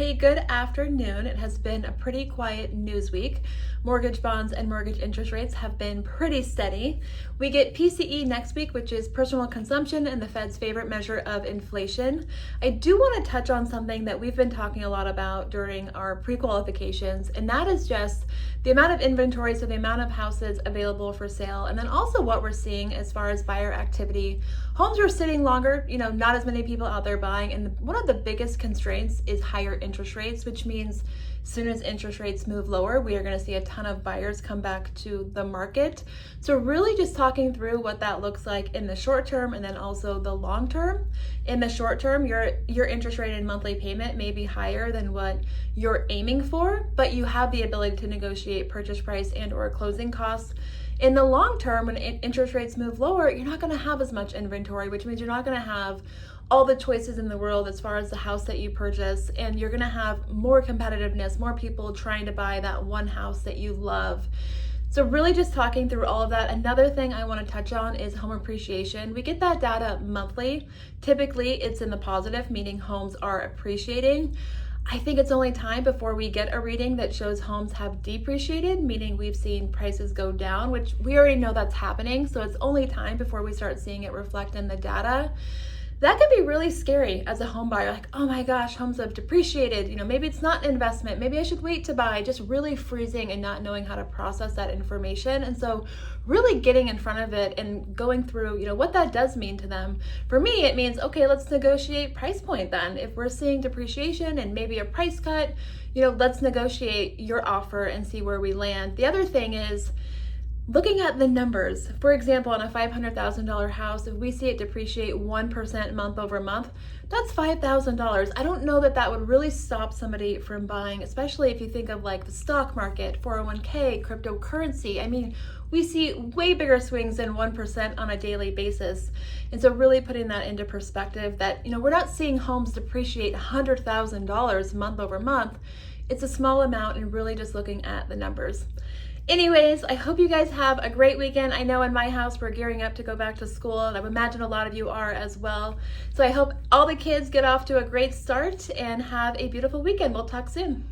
Hey, good afternoon. It has been a pretty quiet news week. Mortgage bonds and mortgage interest rates have been pretty steady. We get PCE next week, which is personal consumption and the Fed's favorite measure of inflation. I do want to touch on something that we've been talking a lot about during our pre-qualifications, and that is just the amount of inventory, so the amount of houses available for sale, and then also what we're seeing as far as buyer activity. Homes are sitting longer, not as many people out there buying, and one of the biggest constraints is higher interest rates, which means as soon as interest rates move lower, we are going to see a ton of buyers come back to the market. So really just talking through what that looks like in the short term and then also the long term. In the short term, your interest rate and monthly payment may be higher than what you're aiming for, but you have the ability to negotiate purchase price and or closing costs. In the long term, when interest rates move lower, you're not going to have as much inventory, which means you're not going to have all the choices in the world as far as the house that you purchase, and you're going to have more competitiveness, more people trying to buy that one house that you love. So really just talking through all of that. Another thing I want to touch on is home appreciation. We get that data monthly. Typically it's in the positive, meaning homes are appreciating. I think it's only time before we get a reading that shows homes have depreciated, meaning we've seen prices go down, which we already know that's happening. So it's only time before we start seeing it reflect in the data. That can be really scary as a home buyer, like, oh my gosh, homes have depreciated. Maybe it's not an investment. Maybe I should wait to buy, just really freezing and not knowing how to process that information. And so really getting in front of it and going through, what that does mean to them. For me, it means, okay, let's negotiate price point then. If we're seeing depreciation and maybe a price cut, let's negotiate your offer and see where we land. The other thing is, looking at the numbers. For example, on a $500,000 house, if we see it depreciate 1% month over month, that's $5,000. I don't know that would really stop somebody from buying, especially if you think of like the stock market, 401k, cryptocurrency. I mean, we see way bigger swings than 1% on a daily basis. And so really putting that into perspective that, we're not seeing homes depreciate $100,000 month over month. It's a small amount and really just looking at the numbers. Anyways, I hope you guys have a great weekend. I know in my house we're gearing up to go back to school, and I would imagine a lot of you are as well. So I hope all the kids get off to a great start and have a beautiful weekend. We'll talk soon.